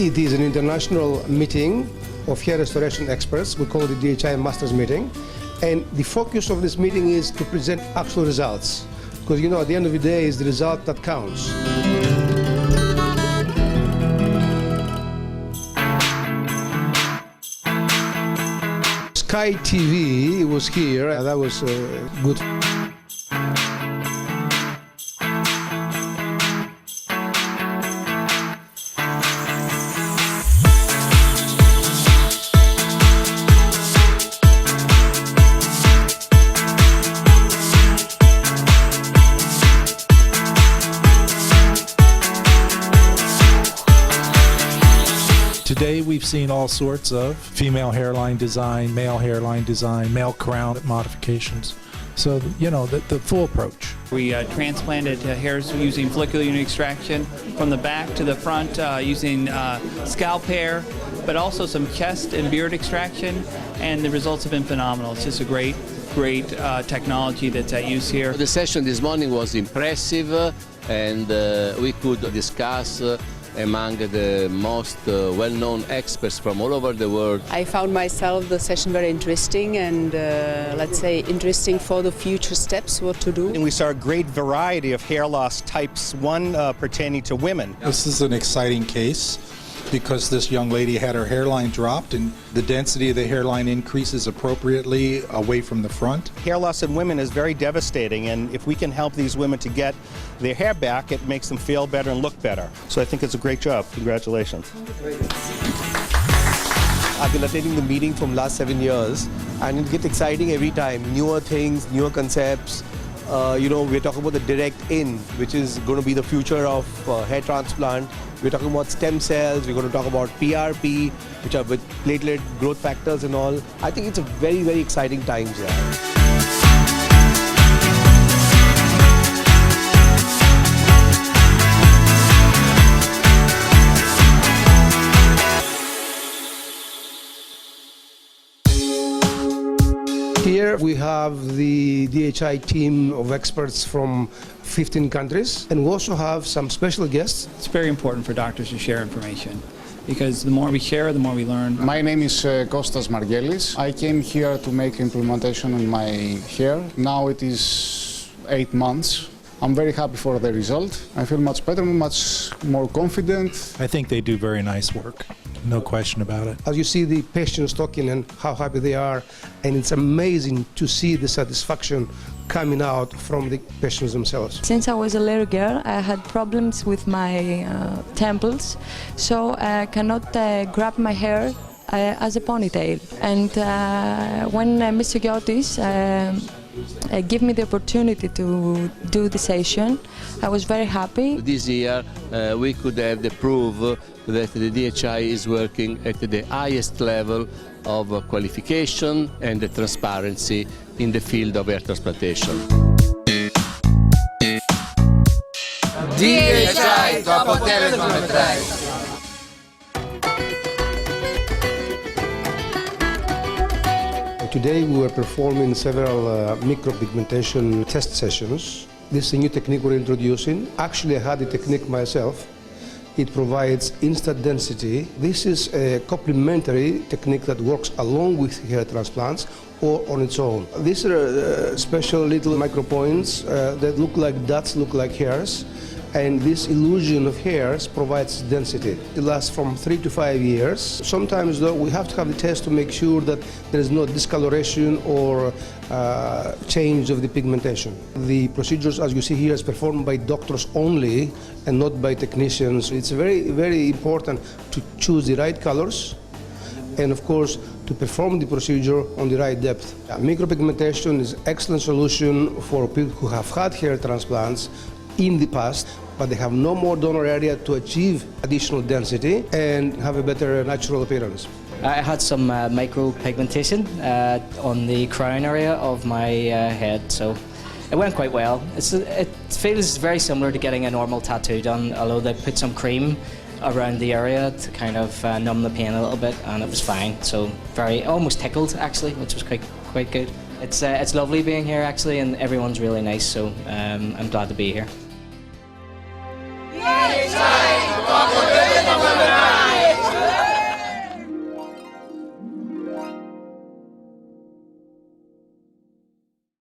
It is an international meeting of hair restoration experts. We call it the DHI Masters Meeting. And the focus of this meeting is to present actual results. Because, you know, at the end of the day, it's the result that counts. Sky TV was here. That was good. Today we've seen all sorts of female hairline design, male crown modifications. So, you know, the full approach. We transplanted hairs using follicular unit extraction from the back to the front using scalp hair, but also some chest and beard extraction, and the results have been phenomenal. It's just a great technology that's at use here. The session this morning was impressive, and we could discuss among the most well-known experts from all over the world. I found myself the session very interesting and let's say interesting for the future steps, what to do. And we saw a great variety of hair loss types, one pertaining to women. This is an exciting case because this young lady had her hairline dropped and the density of the hairline increases appropriately away from the front. Hair loss in women is very devastating, and if we can help these women to get their hair back, it makes them feel better and look better. So I think it's a great job. Congratulations. I've been attending the meeting from last 7 years, and it gets exciting every time. Newer things, newer concepts. You know, we're talking about the direct in, which is going to be the future of hair transplant. We're talking about stem cells. We're going to talk about PRP, which are with platelet growth factors and all. I think it's a very, very exciting times there. Here we have the DHI team of experts from 15 countries, and we also have some special guests. It's very important for doctors to share information because the more we share, the more we learn. My name is Kostas Margelis. I came here to make implementation on my hair. Now it is 8 months. I'm very happy for the result. I feel much better, much more confident. I think they do very nice work. No question about it. As you see the patients talking and how happy they are, and it's amazing to see the satisfaction coming out from the patients themselves. Since I was a little girl, I had problems with my temples, so I cannot grab my hair as a ponytail. And when Mr. Giotis gave me the opportunity to do the session, I was very happy. This year we could have the proof that the DHI is working at the highest level of qualification and the transparency in the field of hair transplantation. DHI, το αποτέλεσμα μετράει. Today we were performing several micropigmentation test sessions. This is a new technique we're introducing. Actually, I had the technique myself. It provides instant density. This is a complementary technique that works along with hair transplants or on its own. These are special little micropoints that look like dots, look like hairs. And this illusion of hairs provides density. It lasts from 3 to 5 years. Sometimes, though, we have to have the test to make sure that there is no discoloration or change of the pigmentation. The procedures, as you see here, is performed by doctors only and not by technicians. It's very, very important to choose the right colors and, of course, to perform the procedure on the right depth. Micropigmentation is an excellent solution for people who have had hair transplants in the past, but they have no more donor area to achieve additional density and have a better natural appearance. I had some micropigmentation on the crown area of my head, so it went quite well. It feels very similar to getting a normal tattoo done, although they put some cream around the area to kind of numb the pain a little bit, and it was fine. So almost tickled actually, which was quite good. It's lovely being here actually, and everyone's really nice, so I'm glad to be here.